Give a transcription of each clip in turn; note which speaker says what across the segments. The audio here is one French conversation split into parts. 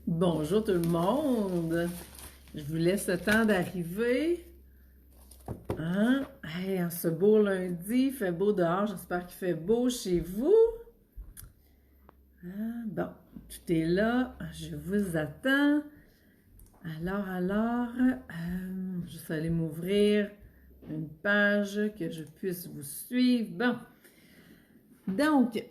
Speaker 1: Bonjour tout le monde! Je vous laisse le temps d'arriver. Hein? Hey, en ce beau lundi, il fait beau dehors. J'espère qu'il fait beau chez vous. Bon, tout est là. Je vous attends. Je vais aller m'ouvrir une page que je puisse vous suivre. Bon, donc,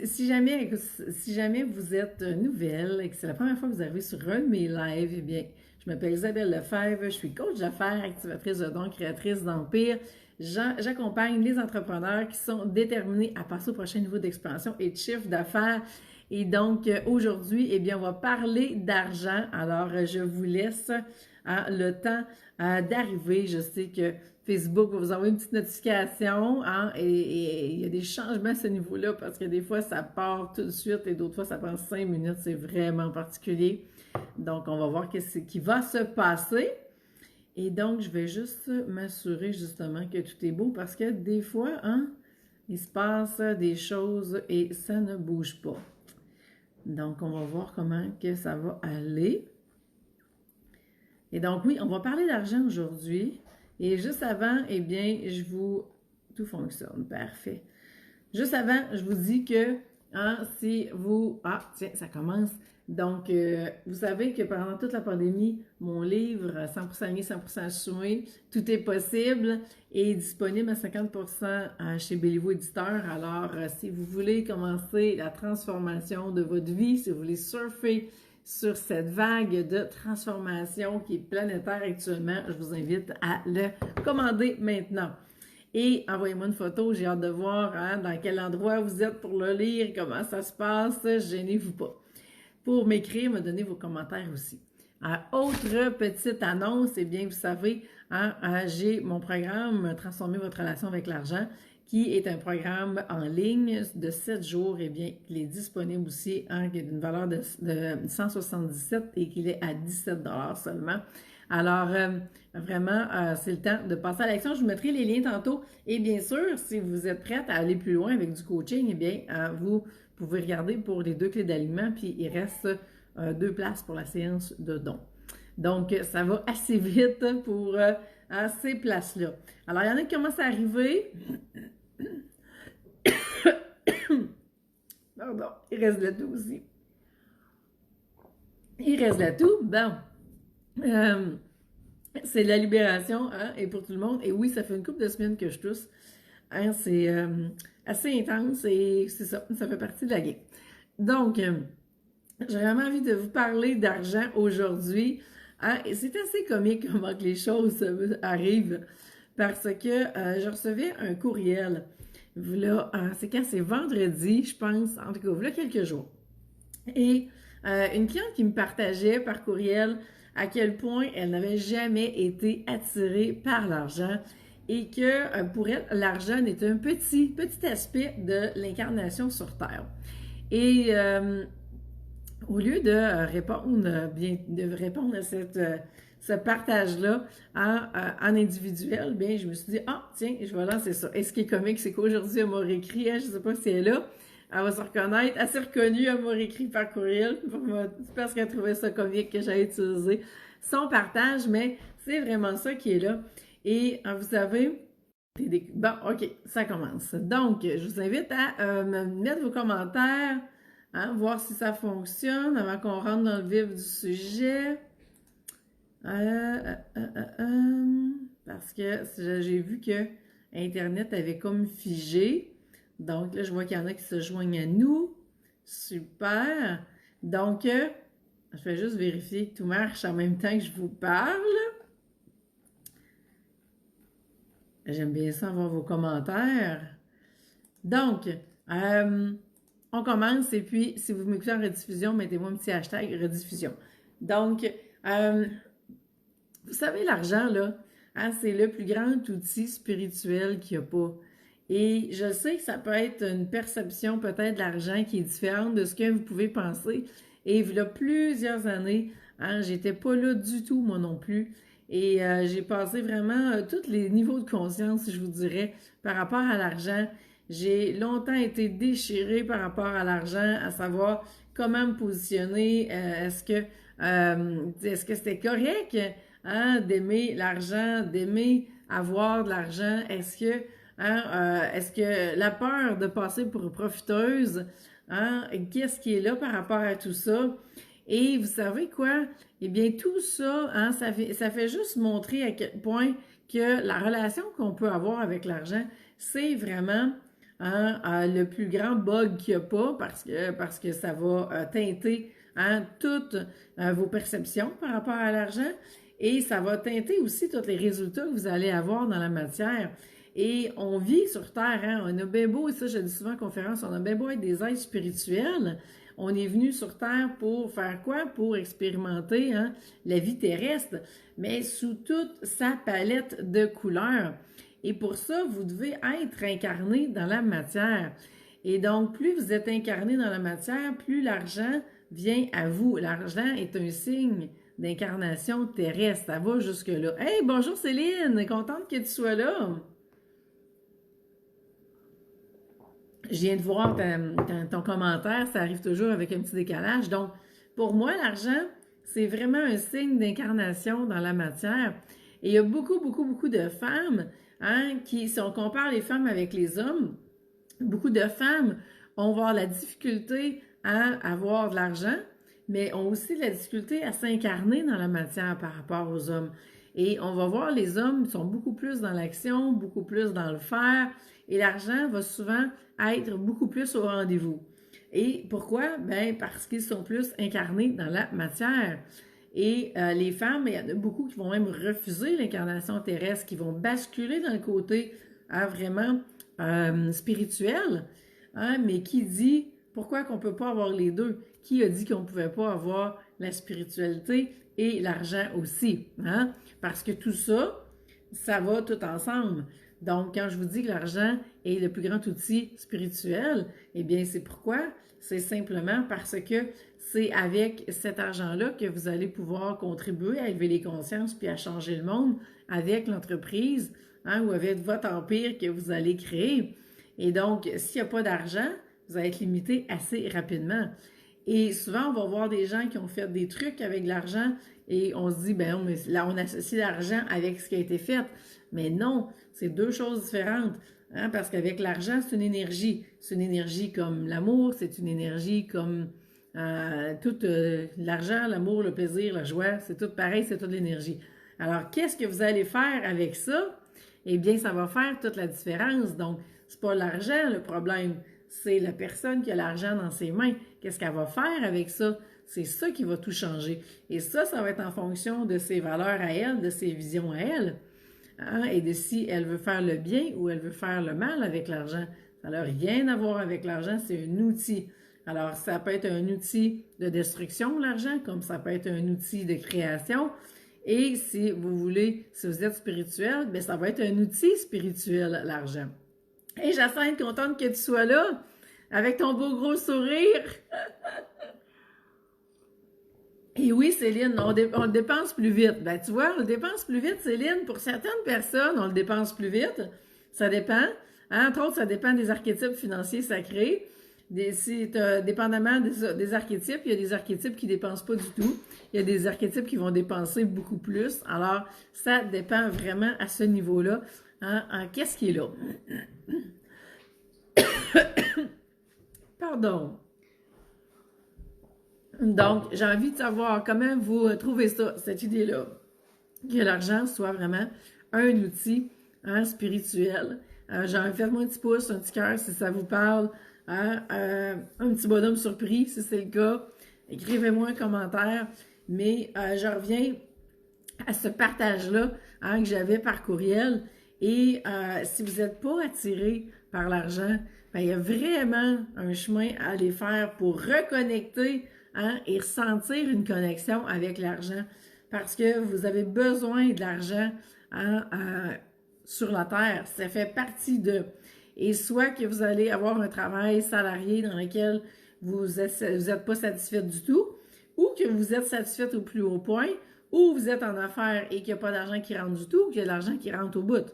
Speaker 1: si jamais vous êtes nouvelle et que c'est la première fois que vous arrivez sur un de mes lives, eh bien, je m'appelle Isabelle Lefebvre, je suis coach d'affaires, activatrice de dons, créatrice d'empire. J'accompagne les entrepreneurs qui sont déterminés à passer au prochain niveau d'expansion et de chiffre d'affaires. Et donc, aujourd'hui, eh bien, on va parler d'argent. Alors, je vous laisse le temps d'arriver. Je sais que Facebook va vous envoyer une petite notification, hein, et il y a des changements à ce niveau-là parce que des fois, ça part tout de suite et d'autres fois, ça prend 5 minutes. C'est vraiment particulier. Donc, on va voir ce qui va se passer. Et donc, je vais juste m'assurer justement que tout est beau parce que des fois, hein, il se passe des choses et ça ne bouge pas. Donc, on va voir comment que ça va aller. Et donc, oui, on va parler d'argent aujourd'hui. Et juste avant, eh bien, tout fonctionne. Parfait. Juste avant, je vous dis que, hein, si vous... Ah, tiens, ça commence. Donc, vous savez que pendant toute la pandémie, mon livre 100% lié, 100% assumé, tout est possible, est disponible à 50% chez Béliveau Éditeur. Alors, si vous voulez commencer la transformation de votre vie, si vous voulez surfer sur cette vague de transformation qui est planétaire actuellement, je vous invite à le commander maintenant. Et envoyez-moi une photo, j'ai hâte de voir dans quel endroit vous êtes pour le lire, comment ça se passe, gênez-vous pas. Pour m'écrire, me donner vos commentaires aussi. Autre petite annonce, eh bien, vous savez, j'ai mon programme Transformer votre relation avec l'argent, qui est un programme en ligne de 7 jours, eh bien, il est disponible aussi, qui est d'une valeur de 177 et qu'il est à 17 $ seulement. Alors, vraiment, c'est le temps de passer à l'action. Je vous mettrai les liens tantôt. Et bien sûr, si vous êtes prête à aller plus loin avec du coaching, eh bien, vous pouvez regarder pour les 2 clés d'alignement, puis il reste 2 places pour la séance de dons. Donc, ça va assez vite pour ces places-là. Alors, il y en a qui commencent à arriver. Pardon, il reste le tout aussi. Il reste le tout. Bon. C'est la libération, hein, et pour tout le monde. Et oui, ça fait une couple de semaines que je tousse. Hein, c'est assez intense et c'est ça, ça fait partie de la game. Donc, j'ai vraiment envie de vous parler d'argent aujourd'hui. Hein, et c'est assez comique comment que les choses arrivent parce que je recevais un courriel. Là, c'est vendredi, je pense, en tout cas, il y a quelques jours. Et une cliente qui me partageait par courriel à quel point elle n'avait jamais été attirée par l'argent et que pour elle, l'argent n'est un petit aspect de l'incarnation sur Terre. Et au lieu de répondre à ce partage-là en individuel, bien, je me suis dit, tiens, je vais lancer ça. Et ce qui est comique, c'est qu'aujourd'hui, elle m'a réécrit, je ne sais pas si elle est là, elle va se reconnaître, elle s'est reconnue, elle m'a réécrit par courriel, parce qu'elle trouvait ça comique que j'avais utilisé son partage, mais c'est vraiment ça qui est là. Et vous savez, bon, ok, ça commence. Donc, je vous invite à me mettre vos commentaires, hein, voir si ça fonctionne avant qu'on rentre dans le vif du sujet. Parce que j'ai vu que Internet avait comme figé. Donc là, je vois qu'il y en a qui se joignent à nous. Super. Donc, je vais juste vérifier que tout marche en même temps que je vous parle. J'aime bien ça avoir vos commentaires. Donc, on commence et puis, si vous m'écoutez en rediffusion, mettez-moi un petit hashtag rediffusion. Donc, vous savez, l'argent, là, hein, c'est le plus grand outil spirituel qu'il n'y a pas. Et je sais que ça peut être une perception peut-être de l'argent qui est différente de ce que vous pouvez penser. Et il y a plusieurs années, hein, j'étais pas là du tout, moi non plus. Et j'ai passé vraiment tous les niveaux de conscience, je vous dirais, par rapport à l'argent. J'ai longtemps été déchirée par rapport à l'argent, à savoir comment me positionner. Est-ce que c'était correct, hein, d'aimer l'argent, d'aimer avoir de l'argent? Est-ce que la peur de passer pour profiteuse, hein, qu'est-ce qui est là par rapport à tout ça? Et vous savez quoi? Eh bien, tout ça, hein, ça fait juste montrer à quel point que la relation qu'on peut avoir avec l'argent, c'est vraiment, hein, le plus grand bug qu'il n'y a pas parce que ça va teinter, hein, toutes vos perceptions par rapport à l'argent et ça va teinter aussi tous les résultats que vous allez avoir dans la matière. Et on vit sur Terre, hein, on a bien beau, et ça je dis souvent en conférence, on a bien beau être des êtres spirituels, on est venu sur Terre pour faire quoi? Pour expérimenter, hein, la vie terrestre, mais sous toute sa palette de couleurs. Et pour ça, vous devez être incarné dans la matière. Et donc, plus vous êtes incarné dans la matière, plus l'argent vient à vous. L'argent est un signe d'incarnation terrestre. Ça va jusque-là. Hey, bonjour Céline, contente que tu sois là. Je viens de voir ton commentaire, ça arrive toujours avec un petit décalage. Donc, pour moi, l'argent, c'est vraiment un signe d'incarnation dans la matière. Et il y a beaucoup, beaucoup, beaucoup de femmes, hein, si on compare les femmes avec les hommes, beaucoup de femmes vont avoir la difficulté à avoir de l'argent, mais ont aussi la difficulté à s'incarner dans la matière par rapport aux hommes. Et on va voir les hommes sont beaucoup plus dans l'action, beaucoup plus dans le faire, et l'argent va souvent être beaucoup plus au rendez-vous. Et pourquoi? Ben parce qu'ils sont plus incarnés dans la matière. Et les femmes, il y en a beaucoup qui vont même refuser l'incarnation terrestre, qui vont basculer dans le côté vraiment spirituel. Hein, mais qui dit, pourquoi qu'on ne peut pas avoir les deux? Qui a dit qu'on ne pouvait pas avoir la spiritualité et l'argent aussi? Hein? Parce que tout ça, ça va tout ensemble. Donc, quand je vous dis que l'argent est le plus grand outil spirituel, eh bien, c'est pourquoi? C'est simplement parce que c'est avec cet argent-là que vous allez pouvoir contribuer à élever les consciences puis à changer le monde avec l'entreprise, hein, ou avec votre empire que vous allez créer. Et donc, s'il n'y a pas d'argent, vous allez être limité assez rapidement. Et souvent, on va voir des gens qui ont fait des trucs avec l'argent et on se dit, ben là, on associe l'argent avec ce qui a été fait. Mais non, c'est deux choses différentes. Hein, parce qu'avec l'argent, c'est une énergie. C'est une énergie comme l'amour, c'est une énergie comme tout l'argent, l'amour, le plaisir, la joie, c'est tout pareil, c'est toute l'énergie. Alors, qu'est-ce que vous allez faire avec ça? Eh bien, ça va faire toute la différence. Donc, c'est pas l'argent le problème, c'est la personne qui a l'argent dans ses mains. Qu'est-ce qu'elle va faire avec ça? C'est ça qui va tout changer. Et ça va être en fonction de ses valeurs à elle, de ses visions à elle. Hein, et de si elle veut faire le bien ou elle veut faire le mal avec l'argent. Ça n'a rien à voir avec l'argent, c'est un outil. Alors, ça peut être un outil de destruction, l'argent, comme ça peut être un outil de création. Et si vous voulez, si vous êtes spirituel, bien, ça va être un outil spirituel, l'argent. Hey, Jacinthe, contente que tu sois là, avec ton beau gros sourire. Et oui, Céline, on le dépense plus vite. Ben, tu vois, on le dépense plus vite, Céline. Pour certaines personnes, on le dépense plus vite. Ça dépend. Hein? Entre autres, ça dépend des archétypes financiers sacrés. Dépendamment des archétypes, il y a des archétypes qui ne dépensent pas du tout. Il y a des archétypes qui vont dépenser beaucoup plus. Alors, ça dépend vraiment à ce niveau-là. Hein? Qu'est-ce qui est là? Pardon. Donc, j'ai envie de savoir comment vous trouvez ça, cette idée-là, que l'argent soit vraiment un outil, hein, spirituel. Faites-moi un petit pouce, un petit cœur si ça vous parle, hein, un petit bonhomme surpris si c'est le cas. Écrivez-moi un commentaire, mais je reviens à ce partage-là, hein, que j'avais par courriel. Et si vous n'êtes pas attiré par l'argent, ben, il y a vraiment un chemin à aller faire pour reconnecter, hein, et ressentir une connexion avec l'argent parce que vous avez besoin de l'argent, hein, sur la terre. Ça fait partie de... Et soit que vous allez avoir un travail salarié dans lequel vous êtes pas satisfait du tout, ou que vous êtes satisfait au plus haut point, ou vous êtes en affaires et qu'il n'y a pas d'argent qui rentre du tout, ou qu'il y a de l'argent qui rentre au bout.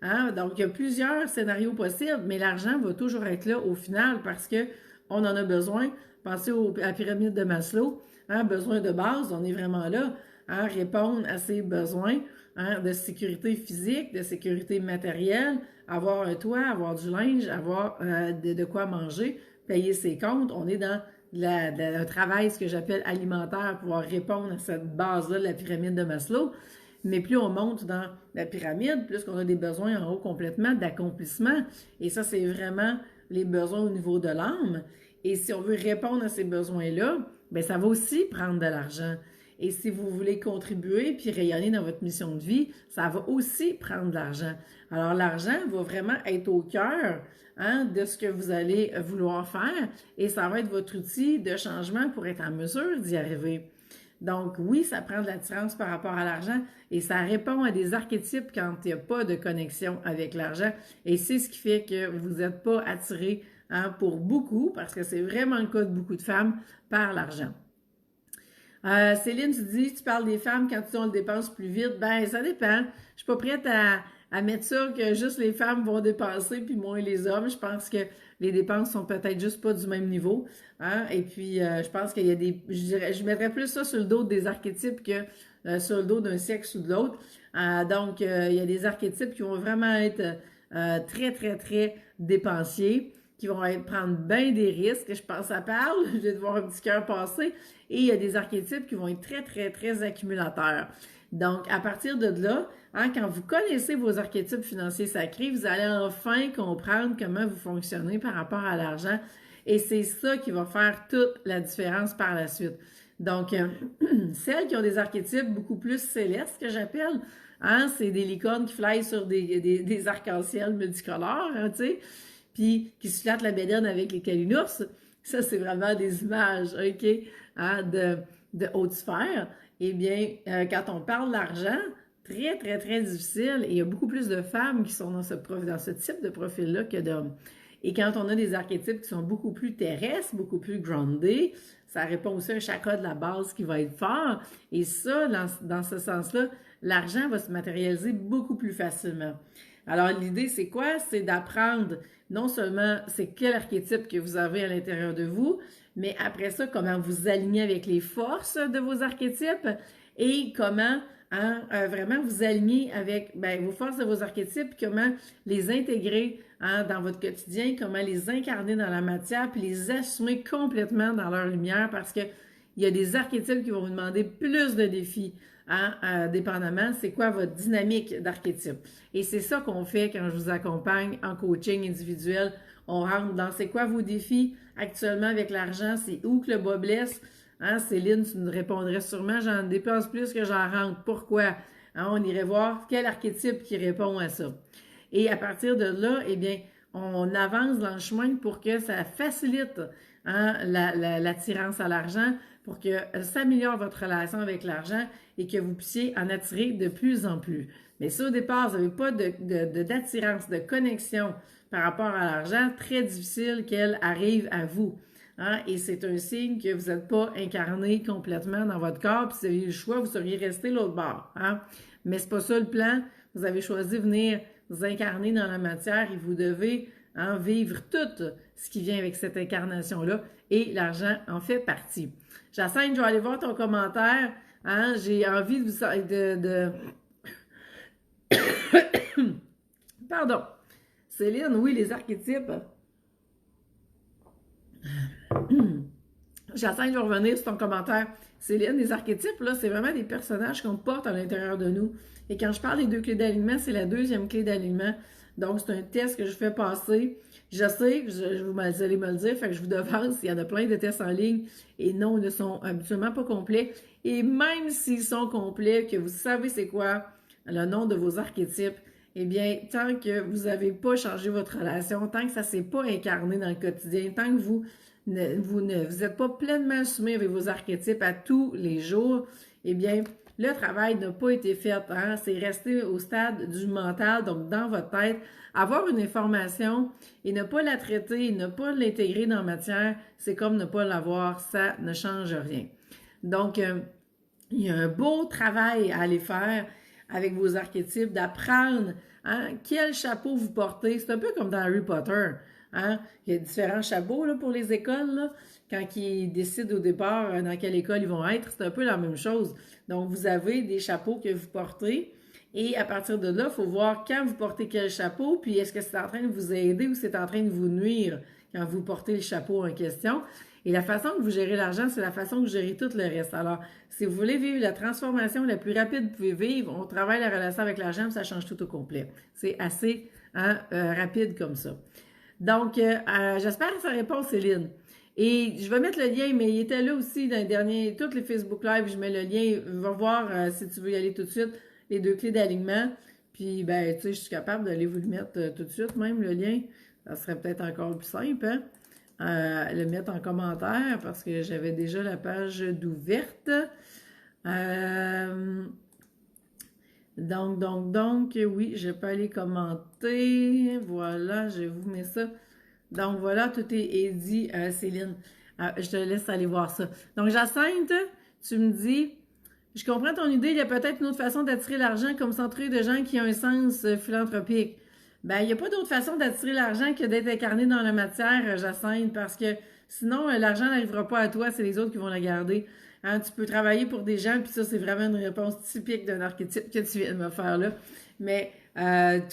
Speaker 1: Hein? Donc, il y a plusieurs scénarios possibles, mais l'argent va toujours être là au final parce que on en a besoin. Pensez à la pyramide de Maslow, hein? Besoin de base, on est vraiment là, hein? Répondre à ses besoins, hein? De sécurité physique, de sécurité matérielle, avoir un toit, avoir du linge, avoir de quoi manger, payer ses comptes. On est dans un travail, ce que j'appelle alimentaire, pour pouvoir répondre à cette base-là de la pyramide de Maslow. Mais plus on monte dans la pyramide, plus qu'on a des besoins en haut complètement d'accomplissement. Et ça, c'est vraiment les besoins au niveau de l'âme. Et si on veut répondre à ces besoins-là, bien, ça va aussi prendre de l'argent. Et si vous voulez contribuer puis rayonner dans votre mission de vie, ça va aussi prendre de l'argent. Alors, l'argent va vraiment être au cœur, hein, de ce que vous allez vouloir faire et ça va être votre outil de changement pour être en mesure d'y arriver. Donc, oui, ça prend de l'attirance par rapport à l'argent et ça répond à des archétypes quand il n'y a pas de connexion avec l'argent. Et c'est ce qui fait que vous n'êtes pas attiré, hein, pour beaucoup, parce que c'est vraiment le cas de beaucoup de femmes, par l'argent. Céline, tu dis, tu parles des femmes quand on le dépense plus vite. Ben, ça dépend. Je suis pas prête à mettre ça que juste les femmes vont dépenser puis moins les hommes. Je pense que les dépenses sont peut-être juste pas du même niveau. Hein? Et puis, je pense qu'il y a des... Je mettrais plus ça sur le dos des archétypes que sur le dos d'un sexe ou de l'autre. Donc, il y a des archétypes qui vont vraiment être très, très, très dépensiers, qui vont prendre bien des risques. Je pense à Parle, je vais te voir un petit cœur passer. Et il y a des archétypes qui vont être très, très, très accumulateurs. Donc, à partir de là, hein, quand vous connaissez vos archétypes financiers sacrés, vous allez enfin comprendre comment vous fonctionnez par rapport à l'argent. Et c'est ça qui va faire toute la différence par la suite. Donc, celles qui ont des archétypes beaucoup plus célestes, que j'appelle, hein, c'est des licornes qui flyent sur des arcs-en-ciel multicolores, hein, tu sais, puis qui se flattent la bédaine avec les calinours. Ça, c'est vraiment des images, OK, hein, de haute sphère. Eh bien, quand on parle d'argent, très, très, très difficile, et il y a beaucoup plus de femmes qui sont dans ce type de profil-là que d'hommes. Et quand on a des archétypes qui sont beaucoup plus terrestres, beaucoup plus groundés, ça répond aussi à un chakra de la base qui va être fort. Et ça, dans ce sens-là, l'argent va se matérialiser beaucoup plus facilement. Alors, l'idée, c'est quoi? C'est d'apprendre non seulement c'est quel archétype que vous avez à l'intérieur de vous, mais après ça, comment vous aligner avec les forces de vos archétypes et comment, hein, vraiment vous aligner avec vos forces de vos archétypes, comment les intégrer, hein, dans votre quotidien, comment les incarner dans la matière, puis les assumer complètement dans leur lumière, parce que il y a des archétypes qui vont vous demander plus de défis, hein, dépendamment, c'est quoi votre dynamique d'archétype. Et c'est ça qu'on fait quand je vous accompagne en coaching individuel. On rentre dans c'est quoi vos défis actuellement avec l'argent, c'est où que le bas blesse. Hein, Céline, tu nous répondrais sûrement, j'en dépense plus que j'en rentre. Pourquoi? Hein, on irait voir quel archétype qui répond à ça. Et à partir de là, eh bien, on avance dans le chemin pour que ça facilite, hein, l'attirance à l'argent, pour que s'améliore votre relation avec l'argent et que vous puissiez en attirer de plus en plus. Mais si au départ, vous n'avez pas d'attirance, de connexion par rapport à l'argent, très difficile qu'elle arrive à vous. Hein? Et c'est un signe que vous n'êtes pas incarné complètement dans votre corps, puis si vous aviez le choix, vous seriez resté l'autre bord. Hein? Mais c'est pas ça le plan. Vous avez choisi de venir vous incarner dans la matière et vous devez, hein, vivre tout ce qui vient avec cette incarnation-là, et l'argent en fait partie. Jacinthe, je vais aller voir ton commentaire. Hein? J'ai envie de... Pardon. Céline, oui, les archétypes. Jacinthe, je vais revenir sur ton commentaire. Céline, les archétypes, là, c'est vraiment des personnages qu'on porte à l'intérieur de nous. Et quand je parle des 2 clés d'alignement, c'est la 2e clé d'alignement. Donc, c'est un test que je fais passer. Je sais, vous allez me le dire, fait que je vous devance, il y en a plein de tests en ligne et non, ils ne sont absolument pas complets. Et même s'ils sont complets, que vous savez c'est quoi le nom de vos archétypes, eh bien, tant que vous n'avez pas changé votre relation, tant que ça ne s'est pas incarné dans le quotidien, tant que vous n'êtes pas pleinement assumé avec vos archétypes à tous les jours, eh bien, le travail n'a pas été fait. Hein? C'est resté au stade du mental, donc dans votre tête. Avoir une information et ne pas la traiter, ne pas l'intégrer dans la matière, c'est comme ne pas l'avoir, ça ne change rien. Donc, il y a un beau travail à aller faire avec vos archétypes, d'apprendre hein, quel chapeau vous portez. C'est un peu comme dans Harry Potter. Hein? Il y a différents chapeaux là, pour les écoles. Là. Quand ils décident au départ dans quelle école ils vont être, c'est un peu la même chose. Donc, vous avez des chapeaux que vous portez. Et à partir de là, il faut voir quand vous portez quel chapeau, puis est-ce que c'est en train de vous aider ou c'est en train de vous nuire quand vous portez le chapeau en question. Et la façon que vous gérez l'argent, c'est la façon que vous gérez tout le reste. Alors, si vous voulez vivre la transformation la plus rapide que vous pouvez vivre, on travaille la relation avec l'argent, ça change tout au complet. C'est assez rapide comme ça. Donc, j'espère que ça répond, Céline. Et je vais mettre le lien, mais il était là aussi dans les derniers, toutes les Facebook Live, je mets le lien, va voir si tu veux y aller tout de suite, les 2 clés d'alignement. Puis, ben, tu sais, je suis capable d'aller vous le mettre tout de suite, même le lien. Ça serait peut-être encore plus simple, hein? Le mettre en commentaire parce que j'avais déjà la page d'ouverte. Donc, oui, je peux aller commenter. Voilà, je vous mets ça. Donc, voilà, tout est dit, Céline. Je te laisse aller voir ça. Donc, Jacinthe, tu me dis, je comprends ton idée, il y a peut-être une autre façon d'attirer l'argent comme s'entourer de gens qui ont un sens philanthropique. Ben, il n'y a pas d'autre façon d'attirer l'argent que d'être incarné dans la matière, Jacinthe, parce que sinon, l'argent n'arrivera pas à toi, c'est les autres qui vont la garder. Hein, tu peux travailler pour des gens, puis ça, c'est vraiment une réponse typique d'un archétype que tu viens de me faire là. Mais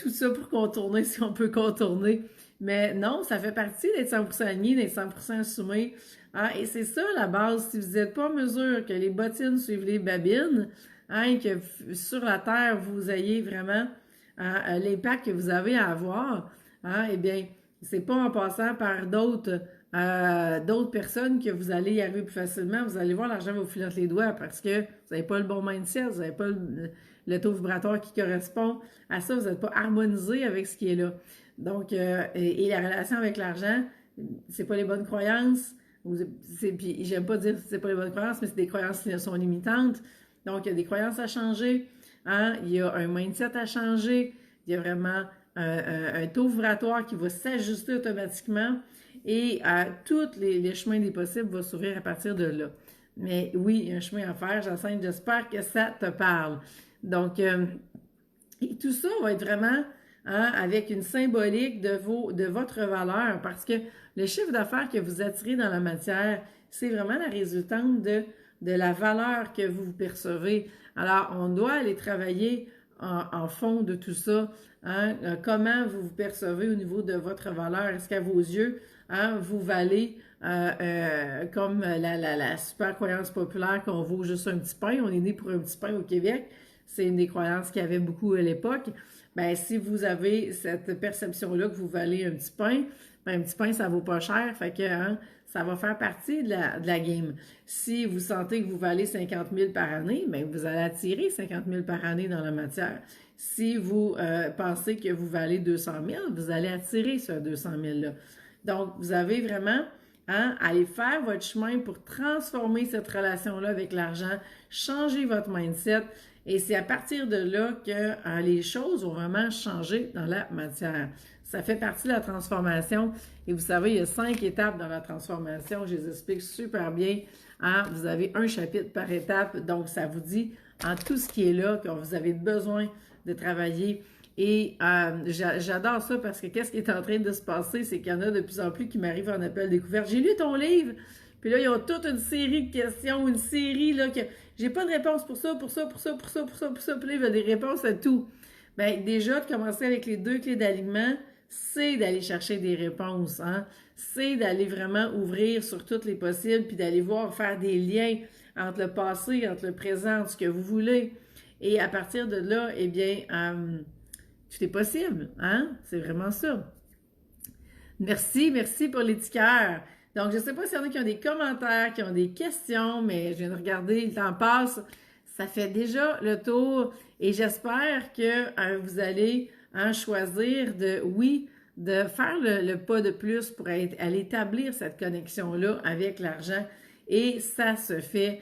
Speaker 1: tout ça pour contourner, si on peut contourner. Mais non, ça fait partie d'être 100% aligné, d'être 100% assumé. Hein, et c'est ça la base. Si vous n'êtes pas en mesure que les bottines suivent les babines, hein, que sur la Terre, vous ayez vraiment l'impact que vous avez à avoir, hein, eh bien, c'est pas en passant par d'autres personnes que vous allez y arriver plus facilement. Vous allez voir, l'argent va vous filer entre les doigts parce que vous n'avez pas le bon mindset, vous n'avez pas le taux vibratoire qui correspond à ça, vous n'êtes pas harmonisé avec ce qui est là. Donc, et la relation avec l'argent, c'est pas les bonnes croyances. Puis, j'aime pas dire que c'est pas les bonnes croyances, mais c'est des croyances qui sont limitantes. Donc, il y a des croyances à changer. Hein? Il y a un mindset à changer. Il y a vraiment un taux vibratoire qui va s'ajuster automatiquement. Et tous les chemins des possibles vont s'ouvrir à partir de là. Mais oui, il y a un chemin à faire. J'espère que ça te parle. Donc, et tout ça va être vraiment avec une symbolique de votre valeur, parce que le chiffre d'affaires que vous attirez dans la matière, c'est vraiment la résultante de la valeur que vous percevez. Alors, on doit aller travailler en fond de tout ça. Hein? Comment vous vous percevez au niveau de votre valeur? Est-ce qu'à vos yeux, hein, vous valez comme la super croyance populaire qu'on vaut juste un petit pain? On est né pour un petit pain au Québec. C'est une des croyances qu'il y avait beaucoup à l'époque. Ben, si vous avez cette perception-là que vous valez un petit pain, ben, un petit pain, ça vaut pas cher, fait que hein, ça va faire partie de la game. Si vous sentez que vous valez 50 000 par année, ben, vous allez attirer 50 000 par année dans la matière. Si vous pensez que vous valez 200 000, vous allez attirer ce 200 000-là. Donc, vous avez vraiment à aller faire votre chemin pour transformer cette relation-là avec l'argent, changer votre mindset. Et c'est à partir de là que les choses vont vraiment changer dans la matière. Ça fait partie de la transformation. Et vous savez, il y a 5 étapes dans la transformation. Je les explique super bien. Hein? Vous avez un chapitre par étape. Donc, ça vous dit en tout ce qui est là, que vous avez besoin de travailler. Et j'adore ça parce que qu'est-ce qui est en train de se passer, c'est qu'il y en a de plus en plus qui m'arrivent en appel découverte. J'ai lu ton livre! Puis là, ils ont toute une série de questions, une série là que j'ai pas de réponse pour ça, pour ça, pour ça, pour ça, pour ça, pour ça. Puis là, il y a des réponses à tout. Bien, déjà, de commencer avec les 2 clés d'alignement, c'est d'aller chercher des réponses. Hein? C'est d'aller vraiment ouvrir sur toutes les possibles, puis d'aller voir, faire des liens entre le passé, entre le présent, entre ce que vous voulez. Et à partir de là, eh bien, tout est possible. Hein? C'est vraiment ça. Merci pour les petits cœurs. Donc, je ne sais pas s'il y en a qui ont des commentaires, qui ont des questions, mais je viens de regarder, le temps passe. Ça fait déjà le tour et j'espère que vous allez choisir de faire le pas de plus pour aller établir cette connexion-là avec l'argent. Et ça se fait,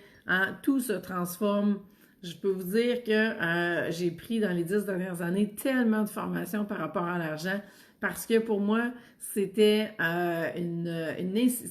Speaker 1: tout se transforme. Je peux vous dire que j'ai pris dans les 10 dernières années tellement de formations par rapport à l'argent parce que pour moi, c'était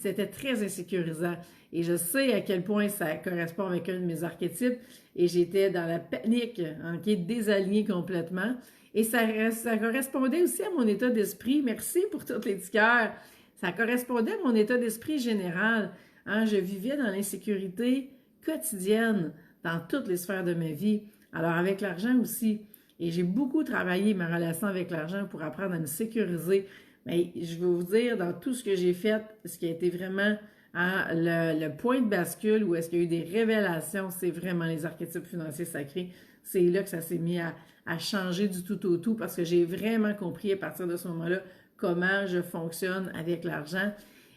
Speaker 1: c'était très insécurisant. Et je sais à quel point ça correspond avec un de mes archétypes. Et j'étais dans la panique, qui est désalignée complètement. Et ça correspondait aussi à mon état d'esprit. Merci pour toutes les petits cœurs. Ça correspondait à mon état d'esprit général. Hein? Je vivais dans l'insécurité quotidienne dans toutes les sphères de ma vie. Alors avec l'argent aussi. Et j'ai beaucoup travaillé ma relation avec l'argent pour apprendre à me sécuriser. Mais je vais vous dire, dans tout ce que j'ai fait, ce qui a été vraiment le point de bascule où est-ce qu'il y a eu des révélations, c'est vraiment les archétypes financiers sacrés. C'est là que ça s'est mis à changer du tout au tout parce que j'ai vraiment compris à partir de ce moment-là comment je fonctionne avec l'argent.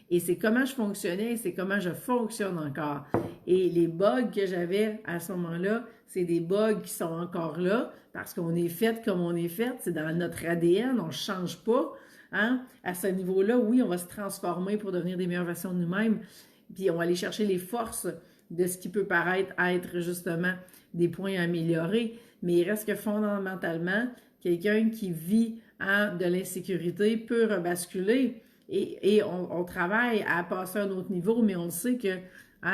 Speaker 1: Et c'est comment je fonctionnais et c'est comment je fonctionne encore. Et les bugs que j'avais à ce moment-là, c'est des bugs qui sont encore là parce qu'on est fait comme on est fait. C'est dans notre ADN, on ne change pas. Hein? À ce niveau-là, oui, on va se transformer pour devenir des meilleures versions de nous-mêmes. Puis on va aller chercher les forces de ce qui peut paraître être justement des points à améliorer. Mais il reste que fondamentalement, quelqu'un qui vit de l'insécurité peut rebasculer et on travaille à passer à un autre niveau, mais on sait que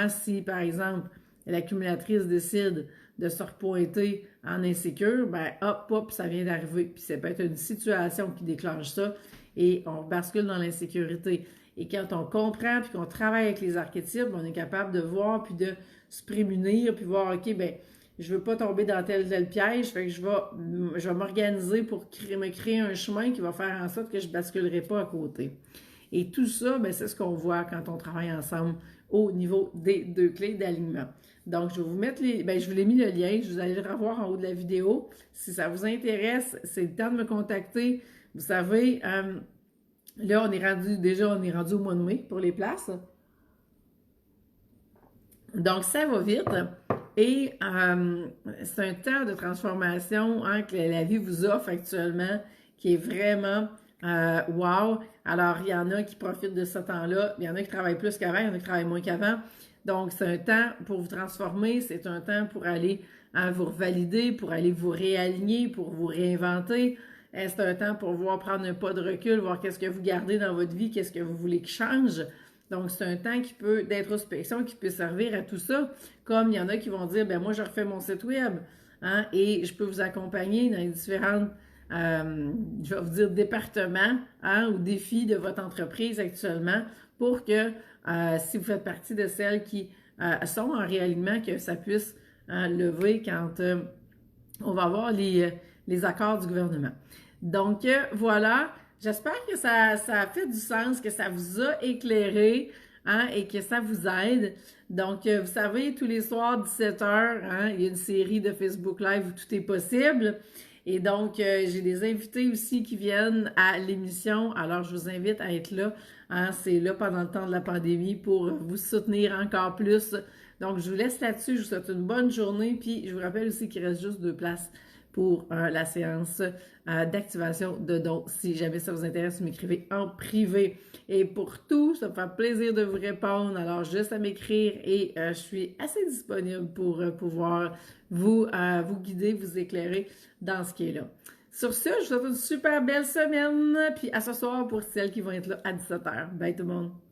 Speaker 1: si, par exemple, l'accumulatrice décide de se repointer en insécure, ben hop, ça vient d'arriver. Puis ça peut être une situation qui déclenche ça et on bascule dans l'insécurité. Et quand on comprend puis qu'on travaille avec les archétypes, on est capable de voir puis de se prémunir puis voir, OK, ben je veux pas tomber dans tel piège, fait que je vais m'organiser pour me créer un chemin qui va faire en sorte que je basculerai pas à côté. Et tout ça, ben, c'est ce qu'on voit quand on travaille ensemble au niveau des 2 clés d'alignement. Donc, je vais vous mettre je vous l'ai mis le lien, je vous allez le revoir en haut de la vidéo. Si ça vous intéresse, c'est le temps de me contacter. Vous savez, là, on est rendu au mois de mai pour les places. Donc, ça va vite. Et c'est un temps de transformation que la vie vous offre actuellement qui est vraiment wow. Alors, il y en a qui profitent de ce temps-là. Il y en a qui travaillent plus qu'avant, il y en a qui travaillent moins qu'avant. Donc, c'est un temps pour vous transformer. C'est un temps pour aller vous revalider, pour aller vous réaligner, pour vous réinventer. C'est un temps pour prendre un pas de recul, voir qu'est-ce que vous gardez dans votre vie, qu'est-ce que vous voulez qui change. Donc, c'est un temps d'introspection qui peut servir à tout ça. Comme il y en a qui vont dire, ben moi, je refais mon site web et je peux vous accompagner dans les différentes, je vais vous dire, départements ou défis de votre entreprise actuellement pour que, si vous faites partie de celles qui sont en réalignement, que ça puisse lever quand on va avoir les accords du gouvernement. Donc, voilà. J'espère que ça a fait du sens, que ça vous a éclairé et que ça vous aide. Donc, vous savez, tous les soirs, 17h, il y a une série de Facebook Live où tout est possible. Et donc, j'ai des invités aussi qui viennent à l'émission. Alors, je vous invite à être là. C'est là pendant le temps de la pandémie pour vous soutenir encore plus. Donc, je vous laisse là-dessus. Je vous souhaite une bonne journée. Puis, je vous rappelle aussi qu'il reste juste 2 places pour la séance d'activation de dons. Si jamais ça vous intéresse, vous m'écrivez en privé. Et pour tout, ça me fait plaisir de vous répondre. Alors, juste à m'écrire et je suis assez disponible pour pouvoir vous guider, vous éclairer dans ce qui est là. Sur ce, je vous souhaite une super belle semaine. Puis à ce soir pour celles qui vont être là à 17h. Bye tout le monde!